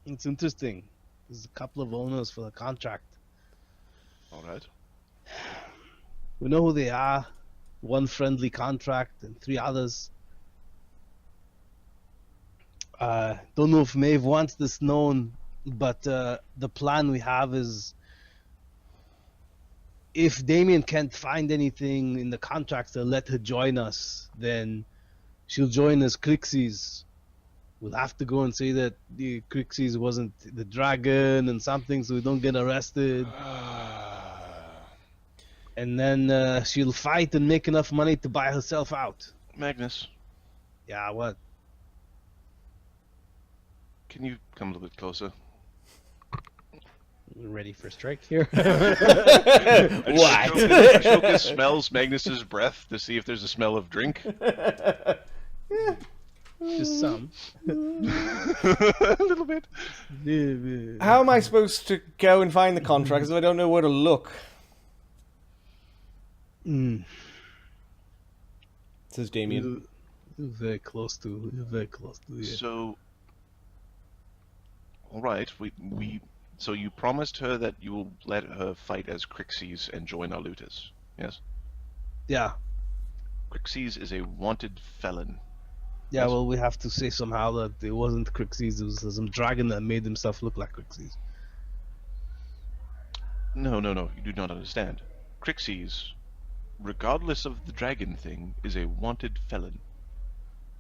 It's interesting. There's a couple of owners for the contract. All right. We know who they are. One friendly contract and 3 others. Don't know if Maeve wants this known, but the plan we have is if Damien can't find anything in the contracts to let her join us, then she'll join as Crixes. We'll have to go and say that the Crixes wasn't the dragon and something, so we don't get arrested. And then she'll fight and make enough money to buy herself out. Magnus, Yeah, what? can you come a little bit closer? We're ready for strike here. What? Ashoka smells Magnus's breath to see if there's a smell of drink. Just some. A little bit. How am I supposed to go and find the contracts if I don't know where to look? Says Damien. You're very close to. You're very close to. Yeah. So, all right, so you promised her that you will let her fight as Crixes and join our looters, yes? Yeah. Crixes is a wanted felon. Yeah. Yes. Well, we have to say somehow that it wasn't Crixes. It was some dragon that made himself look like Crixes. No, you do not understand. Crixes, regardless of the dragon thing, is a wanted felon.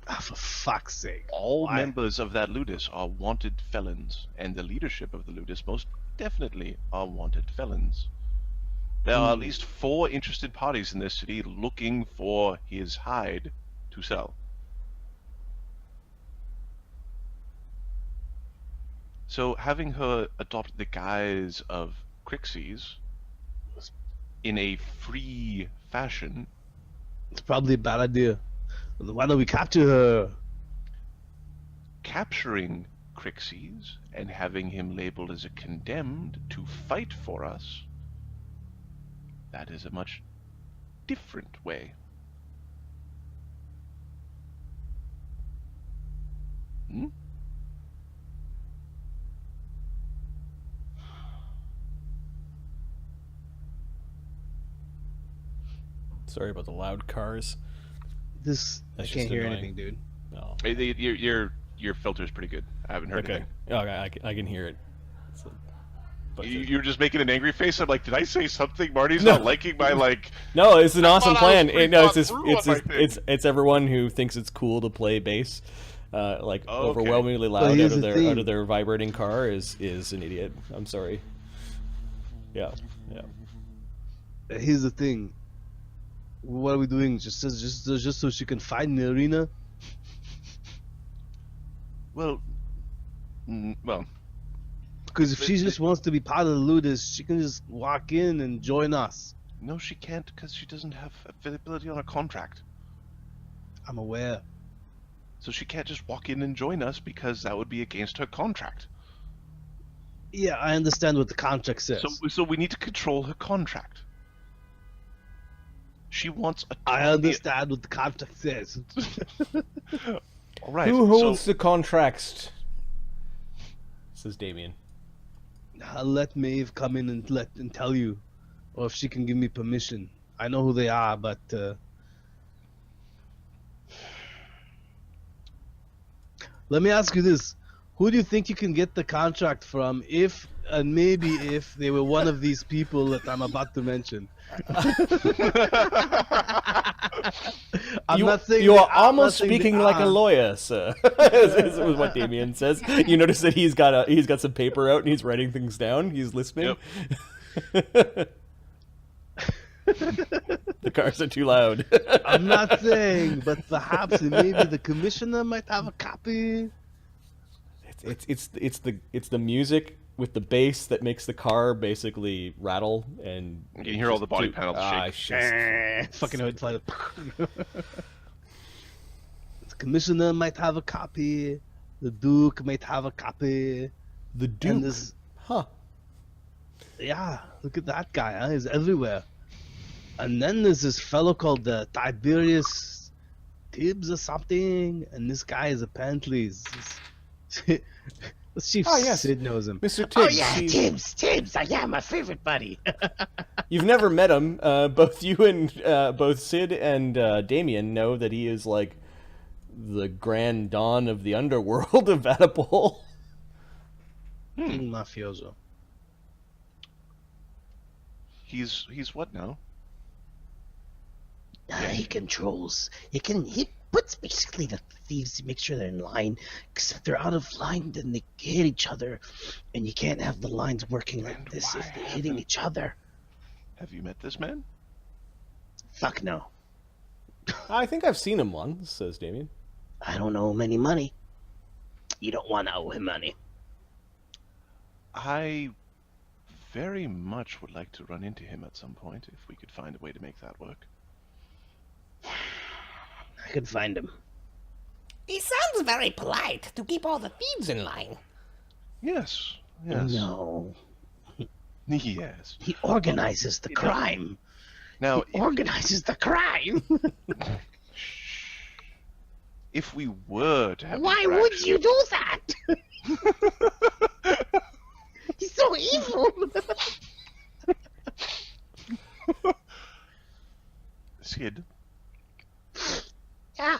Ah, for fuck's sake! All Why? members of that ludus are wanted felons, and the leadership of the ludus most definitely are wanted felons. There are at least 4 interested parties in this city looking for his hide to sell. So having her adopt the guise of Crixes in a free fashion, It's probably a bad idea. Why don't we capture her? capturing Crixes and having him labeled as a condemned to fight for us, that is a much different way. Hmm? Sorry about the loud cars. This That's I can't just hear annoying. anything, dude. No. Your filter's pretty good. I haven't heard Okay. anything. Okay, I can hear it. But You're just making an angry face. I'm like, did I say something? Marty's not liking my like. no, it's an awesome thought I was plan. pretty No, it's thought just, through on my thing. it's everyone who thinks it's cool to play bass, Oh, okay. overwhelmingly Well, loud here's out the of thing. their vibrating car is an idiot. I'm sorry. Yeah. Here's the thing. What are we doing? Just so she can fight in the arena? Well, well, Because if she just wants to be part of the Ludus, she can just walk in and join us. no, she can't because she doesn't have availability on a contract. I'm aware. So she can't just walk in and join us because that would be against her contract. Yeah, I understand what the contract says. So we need to control her contract. She wants a. I understand what the contract says. All right. Who holds so, the contracts? Says Damien. I'll let Maeve come in and tell you, or if she can give me permission. I know who they are, but let me ask you this: who do you think you can get the contract from? If and maybe if they were one of these people that I'm about to mention. I'm not saying you are I'm not almost saying they speaking like a are. lawyer, sir. is what Damien says. You notice that he's got some paper out and he's writing things down. He's listening. Yep. The cars are too loud. I'm not saying, but perhaps maybe the commissioner might have a copy. It's the music with the bass that makes the car basically rattle and you can hear all the body panels shake. shit. Fucking hood fly. The commissioner might have a copy. The Duke might have a copy. The And Duke. this, Huh. yeah, look at that guy. Huh? He's everywhere. And then there's this fellow called Tiberius Tibbs or something. And this guy is apparently Chief Oh, yes. Cid knows him. Mr. Tibbs. Oh yeah, he's- Tibbs. Yeah, my favorite buddy. You've never met him. Both you and both Cid and Damien know that he is like the grand don of the underworld of Vatapole. King mafioso. He's what now? He controls. He puts basically the thieves to make sure they're in line. Because if they're out of line, then they hit each other, and you can't have the lines working like And this why if they're hitting each other. Have you met this man? Fuck no. I think I've seen him once, says Damien. I don't owe him any money. You don't want to owe him money. I very much would like to run into him at some point if we could find a way to make that work. I could find him. He sounds very polite to keep all the thieves in line. Yes. Yes. No. Yes. He organizes the crime. Now, He organizes the crime. if we were to have Why interaction- would you do that? He's so evil. Cid, Yeah.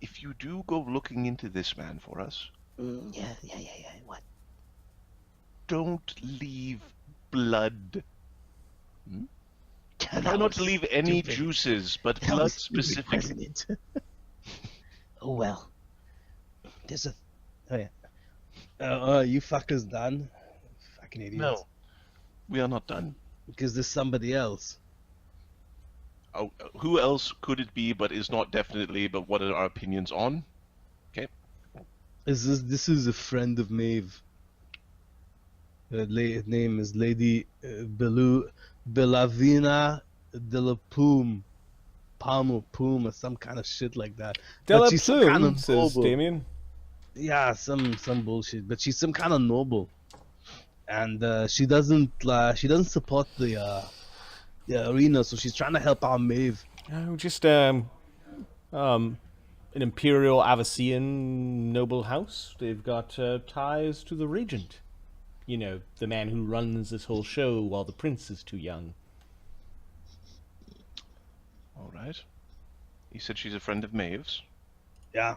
if you do go looking into this man for us, Yeah. What? don't leave blood. That Try not was to leave any stupid. juices, but That blood was stupid, specifically. wasn't it? Oh well. There's a. Oh yeah. You fuckers done? Fucking idiots. No, we are not done. Because there's somebody else. Oh, who else could it be? But is not definitely. But what are our opinions on? Okay. This is a friend of Maeve. Her name is Lady Belavina de la Poom. Palm or Poom or some kind of shit like that. Della But she's some Plume, kind of says noble. Damien. Yeah, some bullshit. But she's some kind of noble, and she doesn't support the arena, so she's trying to help out Maeve. Just an imperial Avician noble house. They've got ties to the regent. You know, the man who runs this whole show while the prince is too young. All right. You said she's a friend of Maeve's. Yeah.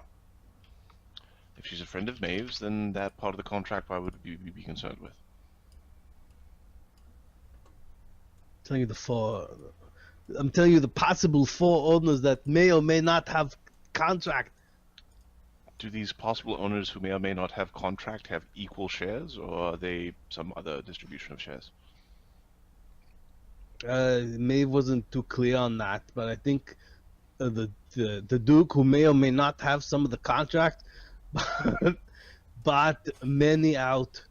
If she's a friend of Maeve's, then that part of the contract why would we be concerned with? I'm telling you the possible four owners that may or may not have contract. Do these possible owners who may or may not have contract have equal shares, or are they some other distribution of shares? Maeve wasn't too clear on that, but I think the Duke, who may or may not have some of the contract, bought many out,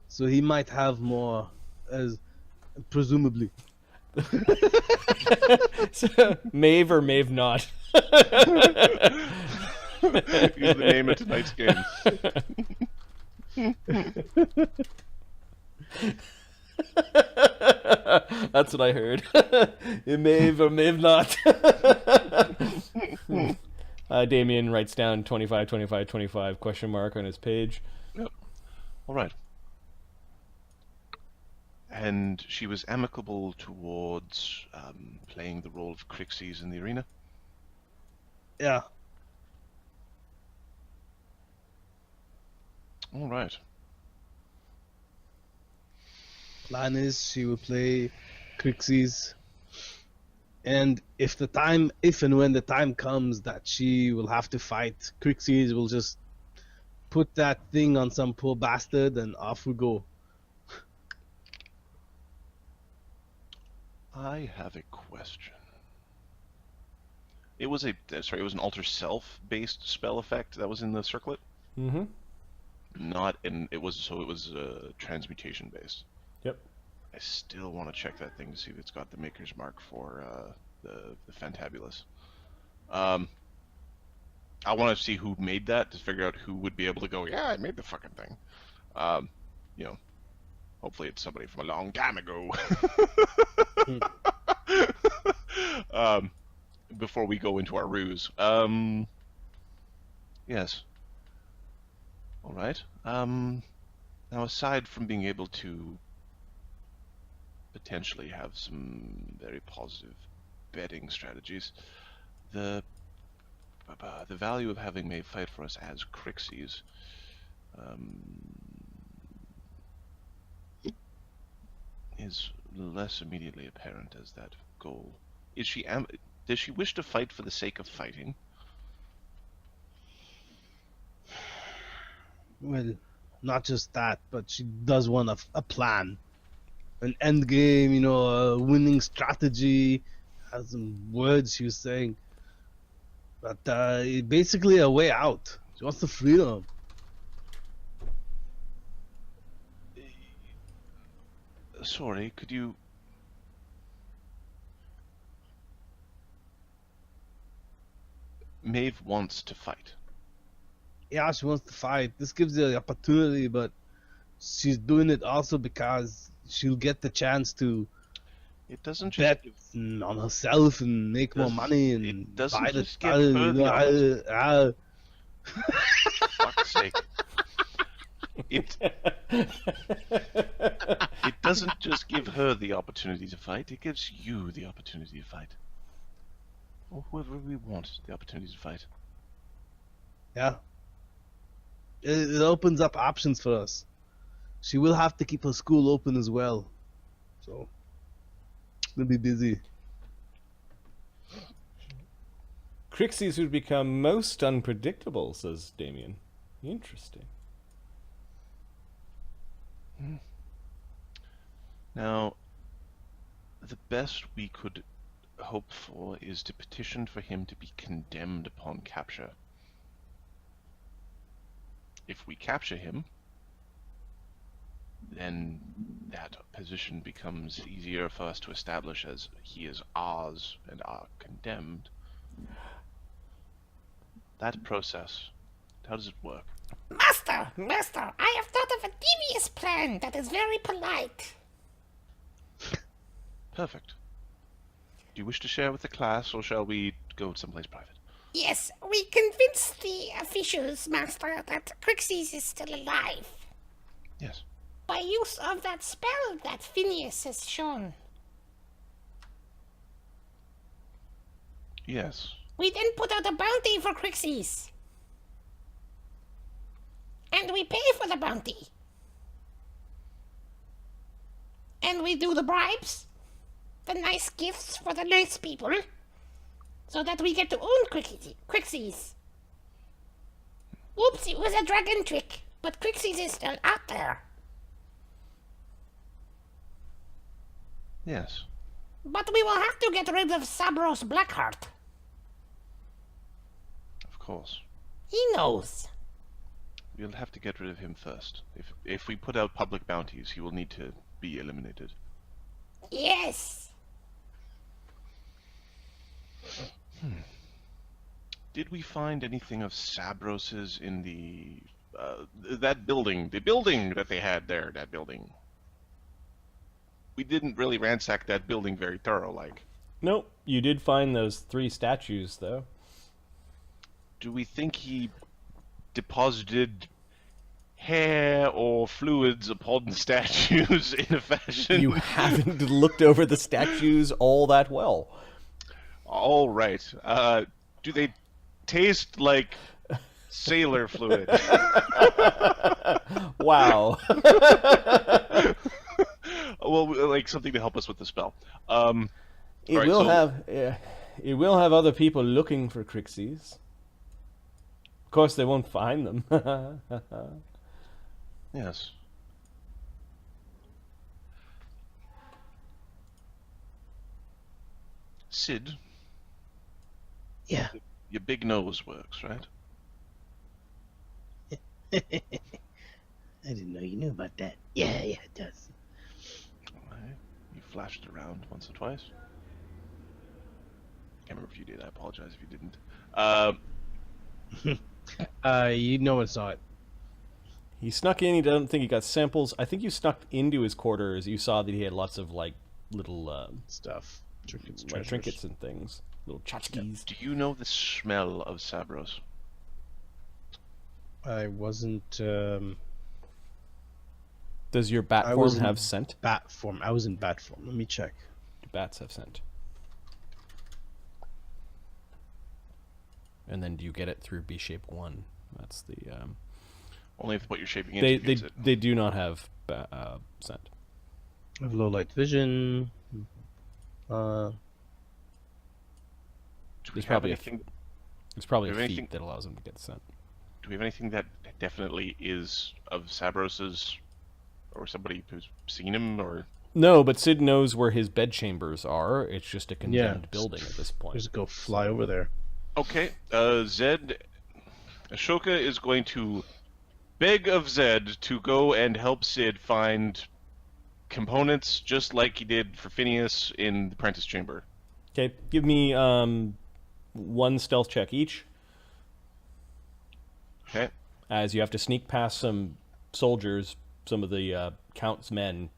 so he might have more, as presumably. So, Maeve or Maeve not. Use the name of tonight's game. That's what I heard. Maeve or Maeve not. Damien writes down 25, 25, 25 question mark on his page. Yep. All right. And she was amicable towards playing the role of Crixes in the arena. Yeah. All right. Plan is she will play Crixes, and if and when the time comes that she will have to fight Crixes, we'll just put that thing on some poor bastard and off we go. I have a question. It was an alter self based spell effect that was in the circlet. Mm-hmm. It was transmutation based. Yep. I still want to check that thing to see if it's got the maker's mark for the Fantabulous. I want to see who made that to figure out who would be able to go, yeah, I made the fucking thing. Hopefully it's somebody from a long time ago. Before we go into our ruse. Yes. All right. Now, aside from being able to potentially have some very positive betting strategies, the value of having Maeve fight for us as Crixes is less immediately apparent as that goal. Does she wish to fight for the sake of fighting? Well, not just that, but she does want a plan, an end game, a winning strategy. Has some words she was saying, but basically a way out. She wants the freedom. Sorry, could you... Maeve wants to fight. Yeah, she wants to fight. This gives her the opportunity, but she's doing it also because she'll get the chance to It doesn't just bet give... on herself and make more money and it doesn't buy the just give her the opportunity. Fuck's sake. It doesn't just give her the opportunity to fight, it gives you the opportunity to fight. Or whoever we want the opportunity to fight. Yeah. It opens up options for us. She will have to keep her school open as well. So, we'll be busy. Crixes would become most unpredictable, says Damien. Interesting. Now, the best we could hope for is to petition for him to be condemned upon capture. If we capture him, then that position becomes easier for us to establish as he is ours and are condemned. That process, how does it work? Master, I have thought of a devious plan that is very polite. Perfect. Do you wish to share with the class, or shall we go someplace private? Yes, we convince the officials, Master, that Crixes is still alive. Yes. By use of that spell that Phineas has shown. Yes. We then put out a bounty for Crixes. And we pay for the bounty. And we do the bribes. The nice gifts for the nice people. So that we get to own Crixes. Whoops, it was a dragon trick. But Crixes is still out there. Yes. But we will have to get rid of Sabros Blackheart. Of course. He knows. We'll have to get rid of him first. If we put out public bounties, he will need to be eliminated. Yes. Did we find anything of Sabros's in that building? The building that they had there, that building. We didn't really ransack that building very thorough, like. Nope, you did find those 3 statues, though. Do we think he deposited hair or fluids upon the statues in a fashion? You haven't looked over the statues all that well. All right. Do they taste like sailor fluid? Wow. Well, like something to help us with the spell. It will have other people looking for Crixes. Of course, they won't find them. Yes. Cid, Yeah. your big nose works, right? I didn't know you knew about that. Yeah, it does. Alright. You flashed around once or twice. Can't remember if you did. I apologize if you didn't. It's not. He snuck in. He don't think he got samples. I think you snuck into his quarters. You saw that he had lots of like little Stuff. Trinkets, like, trinkets and things, little tchotchkes. Do you know the smell of Sabros? I wasn't. Does your bat I form was in have scent? bat form. I was in bat form. Let me check. Do bats have scent? And then do you get it through B shape 1? That's the. Only if what you're shaping into gets it. They do not have scent. I have low light vision. There's probably a feat that allows them to get scent. Do we have anything that definitely is of Sabros's, or somebody who's seen him, or? No, but Cid knows where his bedchambers are. It's just a condemned building at this point. Just go fly over there. Okay, Zed, Ashoka is going to beg of Zed to go and help Cid find components, just like he did for Phineas in the Apprentice Chamber. Okay, give me 1 stealth check each. Okay. As you have to sneak past some soldiers, some of the Count's men.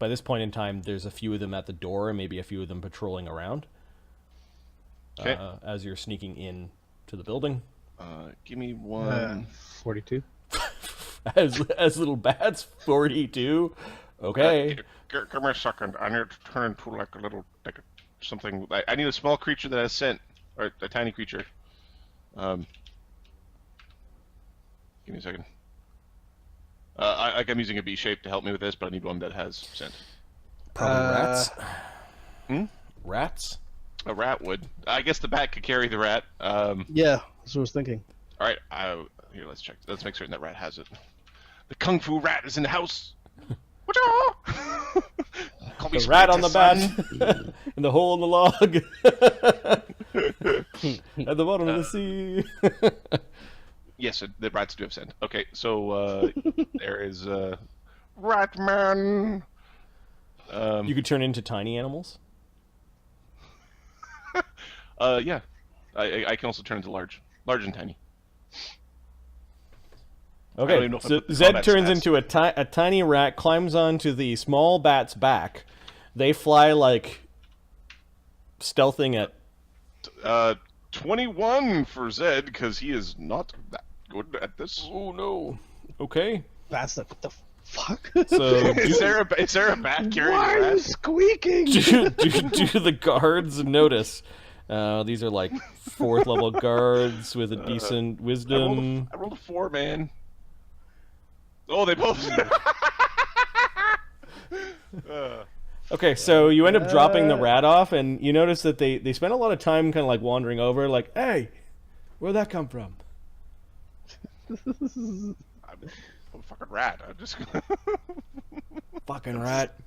By this point in time, there's a few of them at the door, and maybe a few of them patrolling around. Okay. As you're sneaking in to the building. Give me 1. 42. as little bats, 42. Okay. Give me a second. I need to turn into like something. I need a small creature that has scent, or a tiny creature. Give me a second. I'm using a B shape to help me with this, but I need one that has scent. Probably rats. Rats? A rat would. I guess the bat could carry the rat. Yeah, that's what I was thinking. All right. Here, let's check. Let's make certain that rat has it. The kung fu rat is in the house. Call me The rat on the bat, son. and the hole in the log, at the bottom of the sea. Yes, the rats do have scent. Okay, so there is Ratman. You could turn into tiny animals. Yeah, I can also turn into large and tiny. Okay, so Zed turns into a tiny rat, climbs onto the small bat's back. They fly like stealthing at 21 for Zed, because he is not that good at this. Oh no. Okay. That's like, what the fuck? So Is there a bat carrying Why a are you rat? squeaking? do the guards notice? These are like 4th level guards with a decent wisdom. I rolled a 4, man. Oh, they both. Okay, so you end up dropping the rat off, and you notice that they spend a lot of time kind of like wandering over, like, hey, where'd that come from? I'm a fucking rat. I'm just. Fucking rat.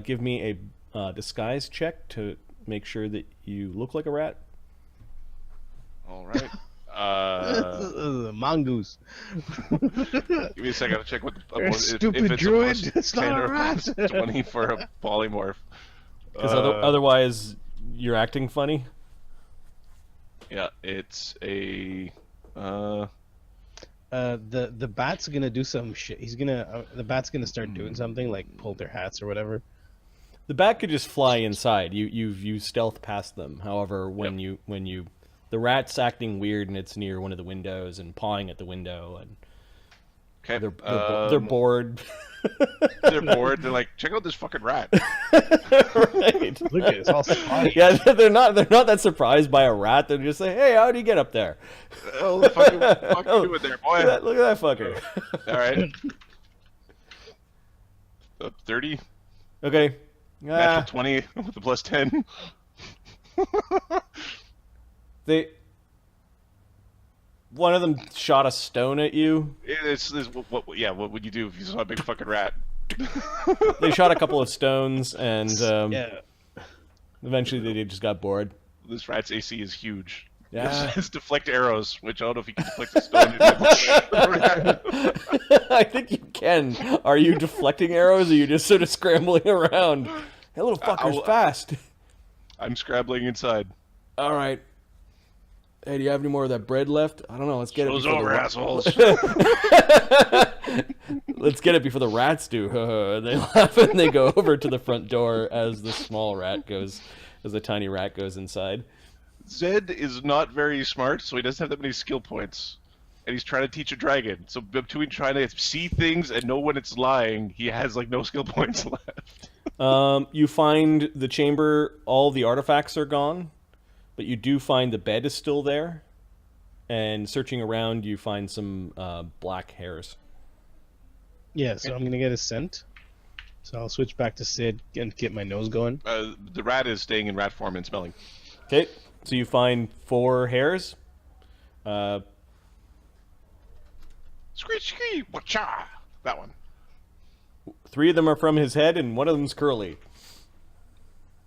Give me a disguise check to make sure that you look like a rat. All right. Mongoose. Give me a second to check what You're a if stupid it's druid. A +10 It's not a or rat. +20 for a polymorph. Because otherwise, you're acting funny. Yeah, it's a. The bat's gonna do some shit. He's gonna the bat's gonna start doing something like pull their hats or whatever. The bat could just fly inside. You stealth past them. However, when you the rat's acting weird and it's near one of the windows and pawing at the window, and Okay. they're bored. They're bored. They're like, check out this fucking rat. Right. Look at it, it's all spotty. Yeah, they're not that surprised by a rat. They're just like, hey, how do you get up there? Oh, the fuck you doing there, boy? Look at that fucker. All right. 30. Okay. Natural 20 with the +10. One of them shot a stone at you. What would you do if you saw a big fucking rat? They shot a couple of stones, and Yeah. eventually they just got bored. This rat's AC is huge. Yeah. It's deflect arrows, which I don't know if you can deflect a stone. into I think you can. Are you deflecting arrows, or are you just sort of scrambling around? That little fucker's fast. I'm scrabbling inside. All right. Hey, do you have any more of that bread left? I don't know. Let's get Show's it. over, assholes. Let's get it before the rats do. They laugh and they go over to the front door as the tiny rat goes inside. Zed is not very smart, so he doesn't have that many skill points. and he's trying to teach a dragon. So between trying to see things and know when it's lying, he has like no skill points left. You find the chamber, all the artifacts are gone, but you do find the bed is still there. And searching around, you find some black hairs. Yeah, so I'm gonna get a scent. So I'll switch back to Cid and get my nose going. The rat is staying in rat form and smelling. Okay, so you find 4 hairs. Screech, wacha! That one. 3 of them are from his head, and 1 of them's curly.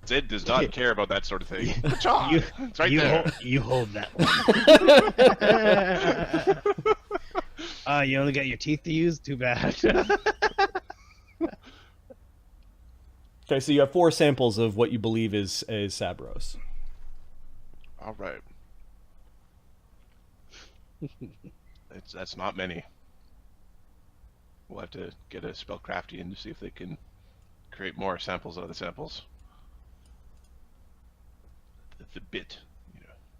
Cid does not care about that sort of thing. Wacha! It's right you there. You hold that one. You only got your teeth to use? Too bad. Okay, so you have 4 samples of what you believe is Sabros. All right. That's not many. We'll have to get a spellcrafty in to see if they can create more samples out of the samples. The bit,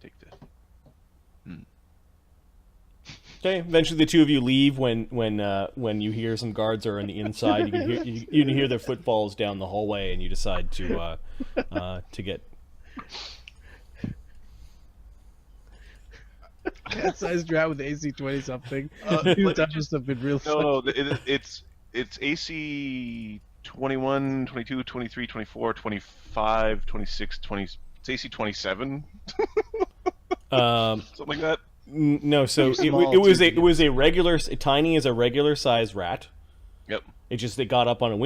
take the. Okay, eventually the 2 of you leave when you hear some guards are on the inside. You can hear their footfalls down the hallway, and you decide to get. Cat-sized rat with AC 20 something. Two touches have been real. No, it's AC 21, 22, 23, 24, 25, 26, 20. It's AC 27. Something like that. No, so it was a regular, tiny as a regular size rat. Yep. It got up on a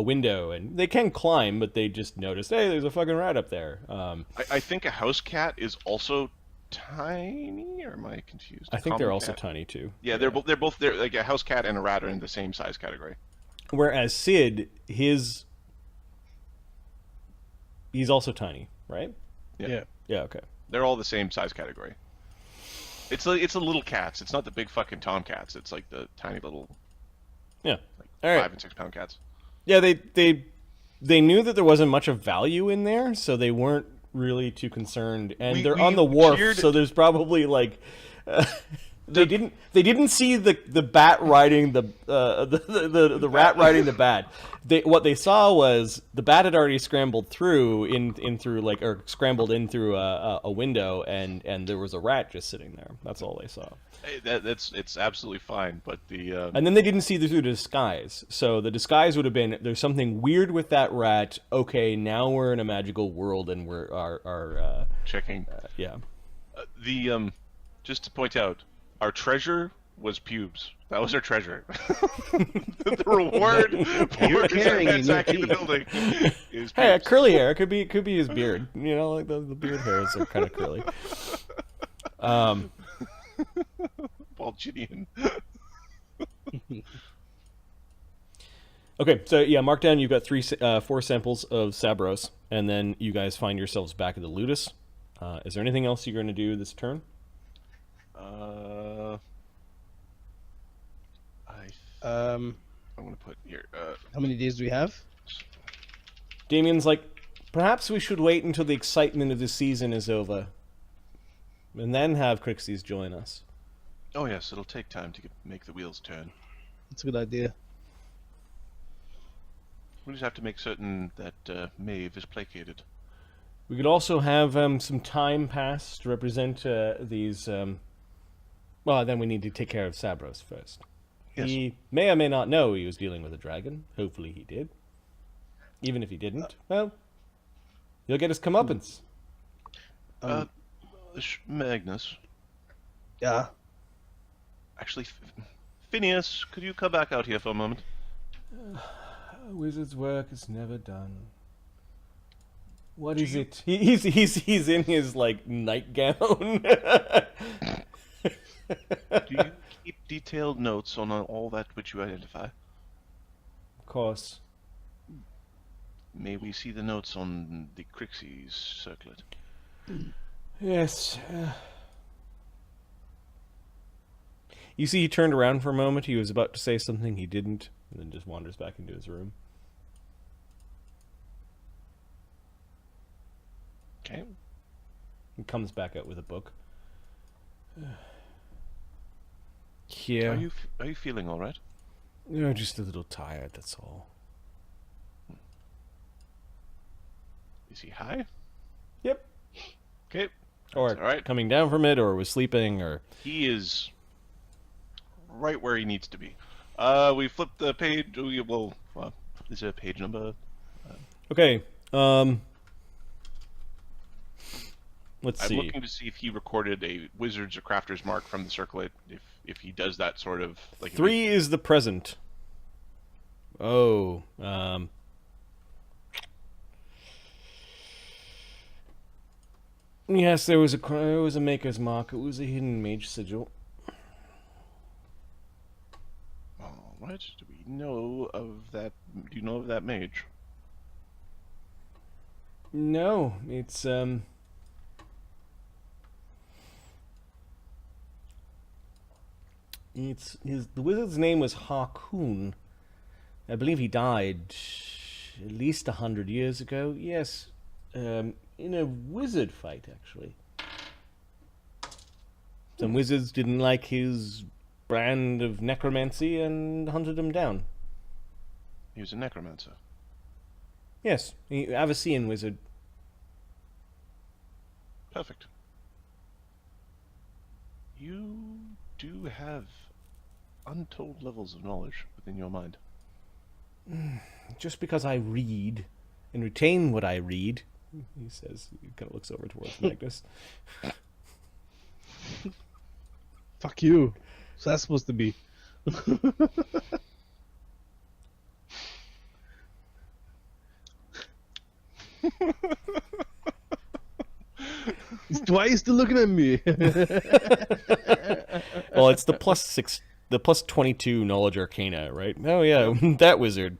window, and they can climb, but they just noticed, hey, there's a fucking rat up there. I think a house cat is also tiny, or am I confused? I think they're also tiny too. Yeah, they're both like a house cat and a rat are in the same size category. Whereas Cid, he's also tiny, right? Yeah. Yeah. Okay. They're all the same size category. It's a little cats. It's not the big fucking tomcats. It's like the tiny little, Yeah. like All right. 5 and 6 pound cats. Yeah, they knew that there wasn't much of value in there, so they weren't really too concerned. And they're on the wharf, so there's probably like they didn't see the bat riding the rat riding the bat. What they saw was the bat had already scrambled through through a window, and there was a rat just sitting there. That's all they saw. Hey, it's absolutely fine, but And then they didn't see through the disguise. So the disguise would have been, there's something weird with that rat. Okay, now we're in a magical world, and we're checking. Yeah. Just to point out, our treasure was pubes. That was our treasure. The reward for attacking the building is pubes. Hey, curly hair could be his beard. You know, like the beard hairs are kind of curly. Balchinian. Okay, so yeah, mark down. You've got 4 samples of Sabros, and then you guys find yourselves back at the Ludus. Is there anything else you're going to do this turn? I'm gonna put here. How many days do we have? Damien's like, perhaps we should wait until the excitement of the season is over, and then have Crixie join us. Oh yes, it'll take time to make the wheels turn. That's a good idea. We just have to make certain that Maeve is placated. We could also have some time pass to represent these. Well, then we need to take care of Sabros first. Yes. He may or may not know he was dealing with a dragon. Hopefully he did. Even if he didn't, well, he'll get his comeuppance. Magnus. Yeah. Actually, Phineas, could you come back out here for a moment? A wizard's work is never done. What is it? He's in his like nightgown. Do you keep detailed notes on all that which you identify? Of course. May we see the notes on the Crixie's circlet? Yes. You see, he turned around for a moment. He was about to say something, he didn't, and then just wanders back into his room. Okay. He comes back out with a book. Yeah. Are you feeling all right? No, just a little tired, that's all. Is he high? Yep. Okay. Or all right. coming down from it, or was sleeping, or... He is right where he needs to be. We flipped the page. Well, is there a page number? Okay. Let's see. I'm looking to see if he recorded a wizard's or crafter's mark from the circlet. If he does that sort of like 3 is the present. Oh. Yes, there was a maker's mark. It was a hidden mage sigil. All right. Do we know of that? Do you know of that mage? No, it's the wizard's name was Harkoon. I believe he died at least 100 years ago. Yes, in a wizard fight, actually. Some wizards didn't like his brand of necromancy and hunted him down. He was a necromancer. Yes, Avicyan wizard. Perfect. You do have untold levels of knowledge within your mind. Just because I read and retain what I read, he says. He kind of looks over towards Magnus. Fuck you. So that's supposed to be. Why are you still looking at me? Well, it's the plus 22 knowledge arcana, right? Oh yeah, that wizard.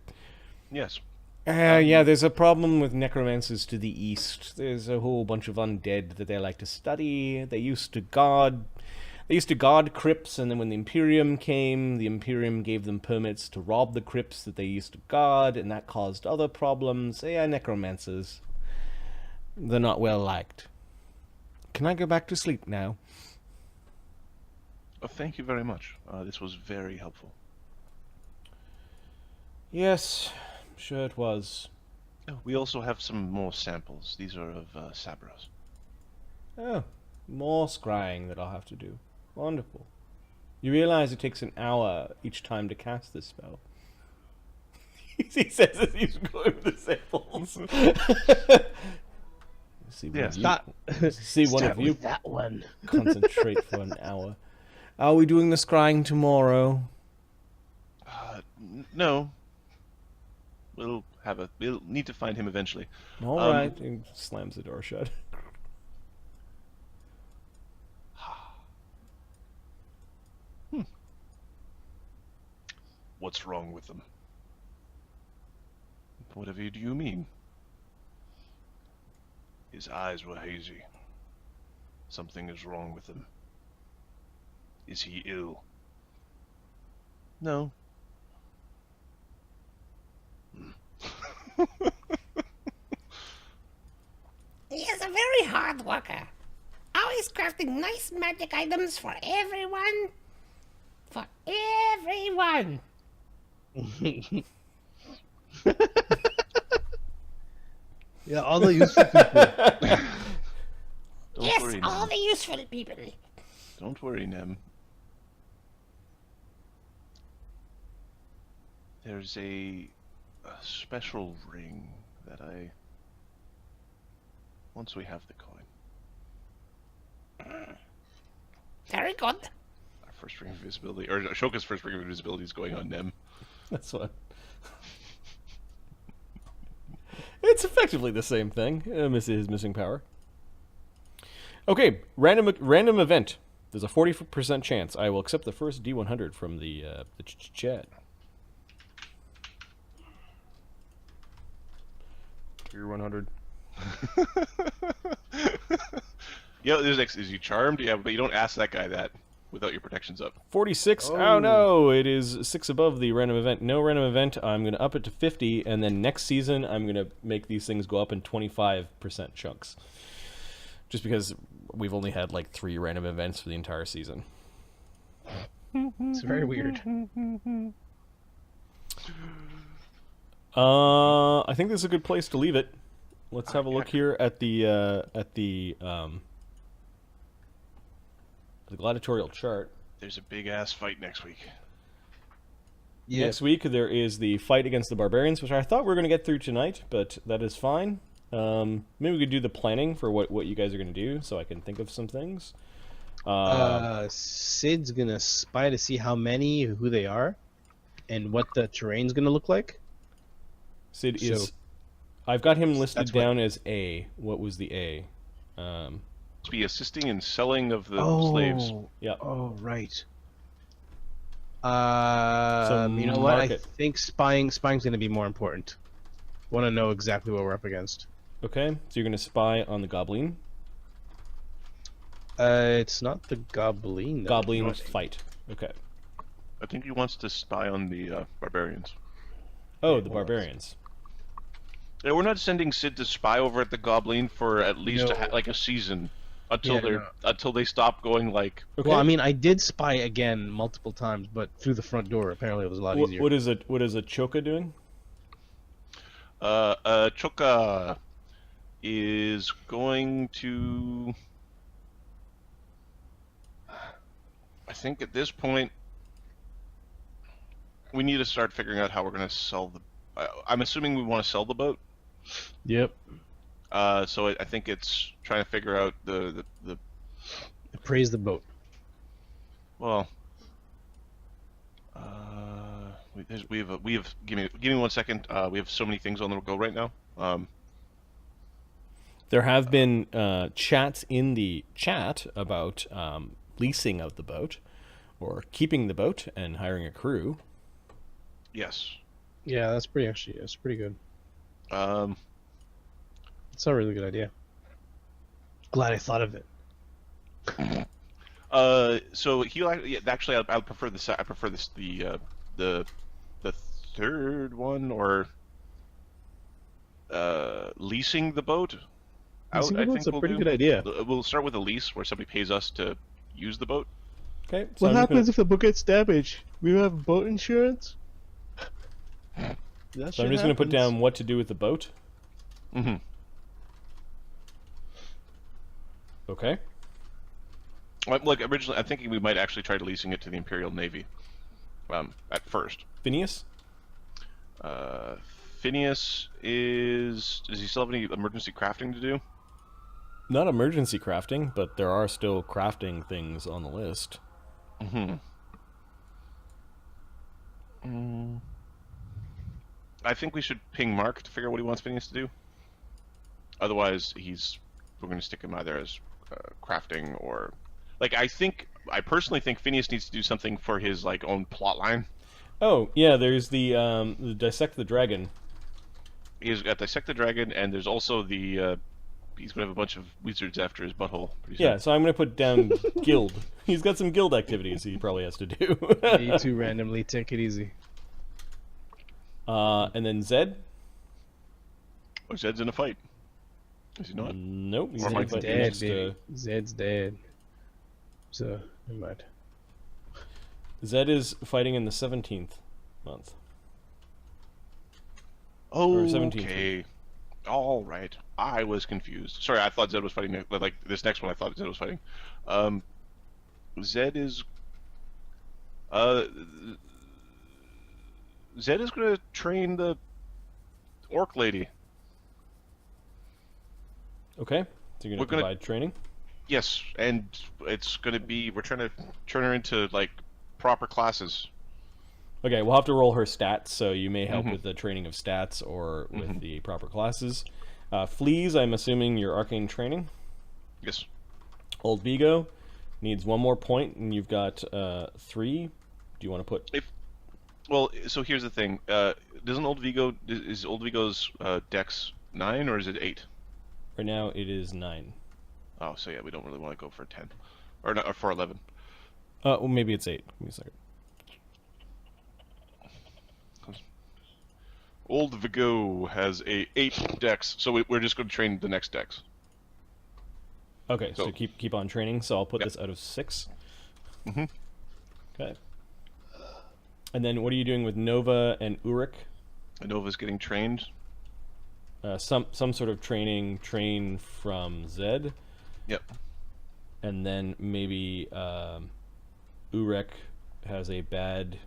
Yes. Yeah, there's a problem with necromancers to the east. There's a whole bunch of undead that they like to study. They used to guard crypts, and then when the Imperium came, the Imperium gave them permits to rob the crypts that they used to guard, and that caused other problems. Yeah, necromancers. They're not well liked. Can I go back to sleep now? Oh, thank you very much. This was very helpful. Yes, I'm sure it was. Oh, we also have some more samples. These are of Sabros. Oh, more scrying that I'll have to do. Wonderful. You realize it takes an hour each time to cast this spell. He says as he's going with the samples. See one of you that one. concentrate for an hour. Are we doing the scrying tomorrow? No. We'll need to find him eventually. All right. He slams the door shut. What's wrong with them? Whatever do you mean? His eyes were hazy. Something is wrong with him. Is he ill? No. He is a very hard worker. Always crafting nice magic items for everyone. For everyone. Yeah, all the useful people. Yes, worry, all Nem. the useful people. Don't worry, Nem. There's a special ring that once we have the coin. Very good. Our first ring of invisibility, or Ashoka's first ring of invisibility is going on Nem. That's what. It's effectively the same thing. His missing power. Okay, random event. There's a 40% chance I will accept the first D100 from the chat. Tier 100. Yeah, there's is he charmed? Yeah, but you don't ask that guy that without your protections up. 46. Oh no, it is 6 above the random event. No random event. I'm going to up it to 50, and then next season I'm going to make these things go up in 25% chunks. just because we've only had like 3 random events for the entire season. It's very weird. I think this is a good place to leave it. Let's have a look here at the gladiatorial chart. There's a big ass fight next week. Yeah. Next week there is the fight against the barbarians, which I thought we were going to get through tonight, but that is fine. Maybe we could do the planning for what you guys are going to do, so I can think of some things. Cid's gonna spy to see how many, who they are, and what the terrain's gonna look like. Cid is. I've got him listed That's down as A. What was the A? To be assisting in selling of the slaves. Yeah. Oh, right. So You know what? I market. think spying's gonna be more important. Want to know exactly what we're up against. Okay, so you're going to spy on the Gobleen. It's not the Gobleen. though. Gobleen fight. Okay. I think he wants to spy on the barbarians. Oh, the barbarians. Yeah, we're not sending Cid to spy over at the Gobleen for at least No. like a season until Yeah, until they stop going like. Okay. Well, I mean, I did spy again multiple times, but through the front door. Apparently, it was a lot easier. What is a Choka doing? Choka is going to. I think at this point, we need to start figuring out how we're going to sell the. I'm assuming we want to sell the boat. Yep. So I think it's trying to figure out the Praise the boat. well. We have give me 1 second. We have so many things on the go right now. There have been chats in the chat about leasing of the boat, or keeping the boat and hiring a crew. Yes. Yeah, that's pretty good. Um. It's a really good idea. Glad I thought of it. So actually, I prefer this. I prefer this the third one, or leasing the boat. Leasing the boat's a we'll pretty do. good idea. We'll start with a lease where somebody pays us to use the boat. Okay. So What happens if the boat gets damaged? We have boat insurance. So I'm just going to put down what to do with the boat. Mm-hmm. Okay. Like originally, I'm thinking we might actually try to leasing it to the Imperial Navy. At first. Phineas? Phineas does he still have any emergency crafting to do? Not emergency crafting, but there are still crafting things on the list. Mm-hmm. I think we should ping Mark to figure out what he wants Phineas to do. Otherwise, we're going to stick him either as crafting or, like, I personally think Phineas needs to do something for his like own plot line. Oh yeah, there's the dissect the dragon. He's got dissect the dragon, and there's also the he's going to have a bunch of wizards after his butthole. Pretty soon. Yeah, so I'm going to put down guild. He's got some guild activities he probably has to do. You two randomly take it easy. And then Zed? Oh, Zed's in a fight. Is he not? Nope. He's Or in a Mike's fight dead, next baby. Zed's dead. So, never mind. Zed is fighting in the 17th month. Oh, 17th. okay. All right. I was confused. Sorry, I thought Zed was fighting. Like this next one, I thought Zed was fighting. Zed is. Zed is going to train the orc lady. Okay. So you're going to provide training? Yes, and it's going to be. We're trying to turn her into like proper classes. Okay, we'll have to roll her stats, so you may help with the training of stats or with the proper classes. Fleas, I'm assuming your arcane training. Yes. Old Vigo needs 1 more point, and you've got 3. Do you want to put... Well, so here's the thing. Doesn't Old Vigo... Is Old Vigo's dex 9, or is it 8? Right now, it is 9. Oh, so yeah, we don't really want to go for 10. Or, not, or for 11. Well, maybe it's 8. Give me a second. Old Vigo has a 8 dex, so we're just going to train the next dex. Okay, so keep on training. So I'll put this out of 6. Mm-hmm. Okay. And then what are you doing with Nova and Uruk? Nova's getting trained. Some sort of train from Zed. Yep. And then maybe Uruk has a bad...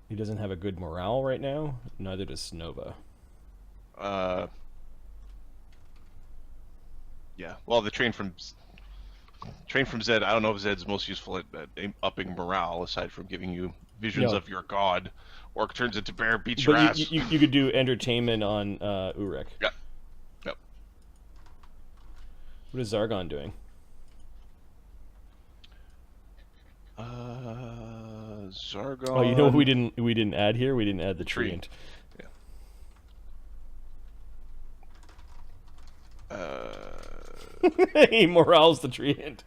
he doesn't have a good morale right now. Neither does Nova. Yeah. Well, the train from Zed. I don't know if Zed's most useful at upping morale, aside from giving you visions of your god, or turns into bear beats your ass. You could do entertainment on Uruk. Yep. Yep. What is Czargon doing? Czargon. Oh, you know what we didn't add here? We didn't add the treant. Yeah. He morales the treant.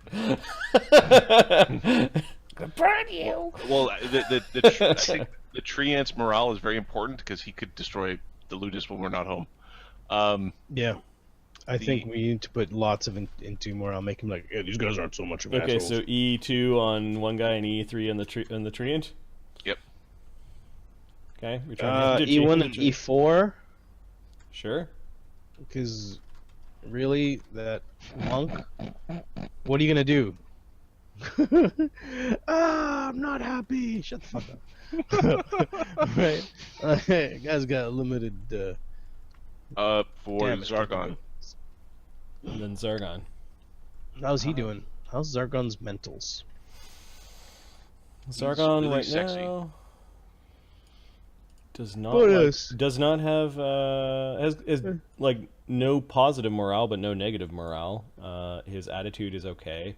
Good burn you. Well, I think the treant's morale is very important because he could destroy the Ludus when we're not home. Yeah. I think we need to put lots of into morale. Make him like, yeah, these guys aren't so much of Okay, assholes. so E2 on one guy and E3 on the treant. Yep. Okay. E1 and E4. Sure. Because really, that monk. What are you gonna do? I'm not happy. Shut the fuck up. Right. Guy's got a limited. For Czargon. And then Czargon. How's he doing? How's Zargon's mentals? Czargon really right sexy. now does not Bonus. does not have has like no positive morale but no negative morale. His attitude is okay.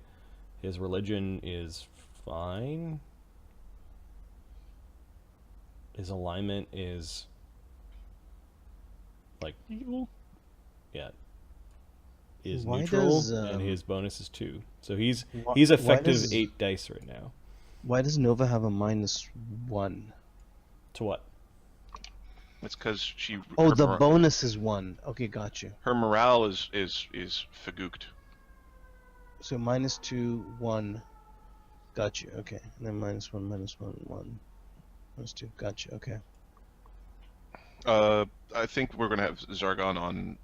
His religion is fine. His alignment is like Evil. yeah. Is Why neutral does, and his bonus is 2. So he's why effective does- 8 dice right now. Why does Nova have a -1? To what? It's because she. Oh, her the mora- bonus is 1. Okay, got you. Her morale is fagooked. So -2, 1. Got you. Okay, and then -1, -1, 1. -2. Got you. Okay. I think we're gonna have Czargon on.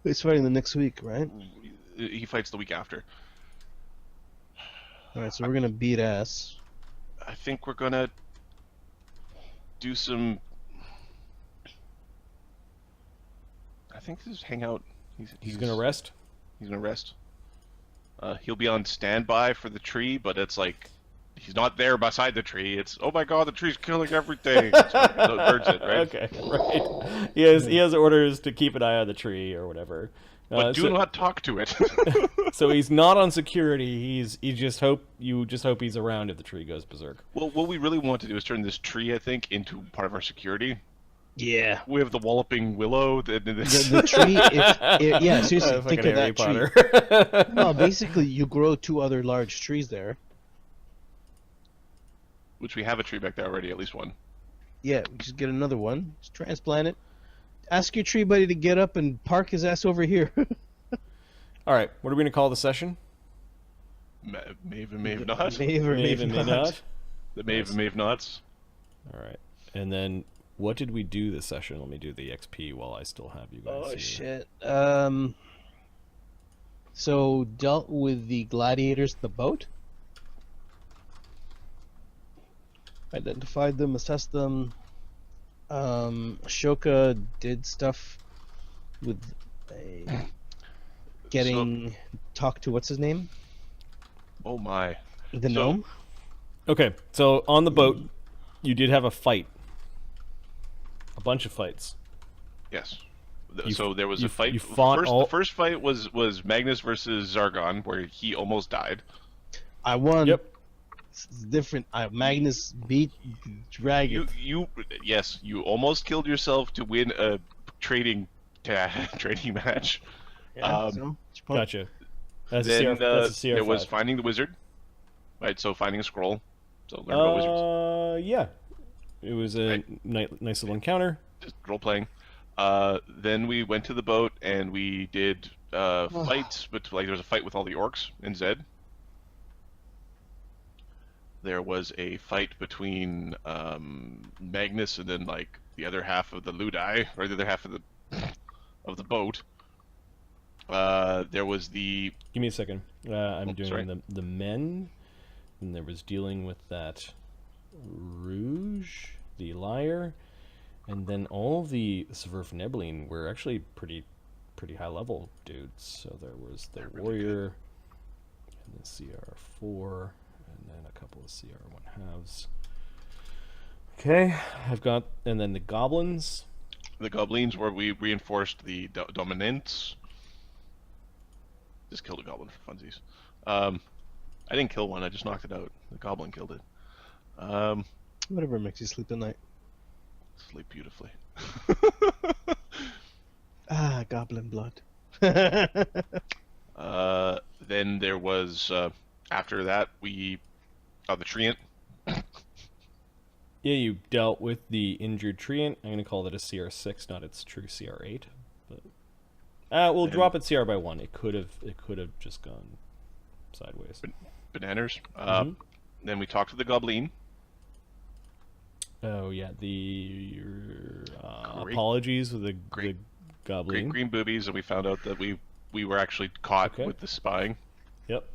He's fighting the next week, right? He fights the week after. All right, so we're gonna beat ass. I think we're gonna do some. I think just hang out. He's gonna rest. He's gonna rest. He'll be on standby for the tree, but it's like he's not there beside the tree. It's oh my god, the tree's killing everything. That's what the birds it, right? Okay, right. He has orders to keep an eye on the tree or whatever. But do not talk to it. So he's not on security. You just hope he's around if the tree goes berserk. Well, what we really want to do is turn this tree, I think, into part of our security. Yeah. We have the walloping willow. The tree. Yeah, seriously, think of Harry that tree. Potter. No, basically, you grow 2 other large trees there. Which we have a tree back there already, at least one. Yeah, we just get another one. Just transplant it. Ask your tree buddy to get up and park his ass over here. All right, what are we gonna call the session? Maeve and Maeve not. Maeve or Maeve and not. The Maeve and Maeve nots. All right, and then what did we do this session? Let me do the XP while I still have you guys. Oh here. shit. So dealt with the gladiators in the boat. Identified them, assessed them. Ashoka did stuff with talk to what's his name? Oh my. The gnome? Okay, so on the boat, you did have a fight. A bunch of fights. Yes. You- So there was you- a fight. you fought The all- first fight was Magnus versus Czargon, where he almost died. I won. Yep. It's different. Magnus beat Dragon. Yes, you almost killed yourself to win a trading match. Yeah, so, what's your point? Gotcha. That's Then a CR5. there was finding the wizard, right? So finding a scroll. So learn about wizards. Yeah. It was a nice little encounter. just role playing. Then we went to the boat and we did fights, but like there was a fight with all the orcs in Zed. There was a fight between Magnus and then like the other half of the Ludi, or the other half of the boat. There was the. Give me a second. I'm doing sorry. the men, and there was dealing with that Rouge, the liar, and then all the Sverfnebline were actually pretty high level dudes. So there was the warrior, and the CR4, and then a couple of CR1 halves. Okay, I've got, and then the goblins. The goblins, where we reinforced the dominants. Just killed a goblin for funsies. I didn't kill one, I just knocked it out. The goblin killed it. Whatever makes you sleep at night. Sleep beautifully. Ah, goblin blood. Then there was, after that, the treant. Yeah, you dealt with the injured treant. I'm going to call that a CR6, not its true CR8. But we'll drop it CR by 1. It could have just gone sideways. Bananas. Then we talked to the goblin. Oh yeah, the apologies with the goblin. Great green boobies, and we found out that we were actually caught with the spying. Yep.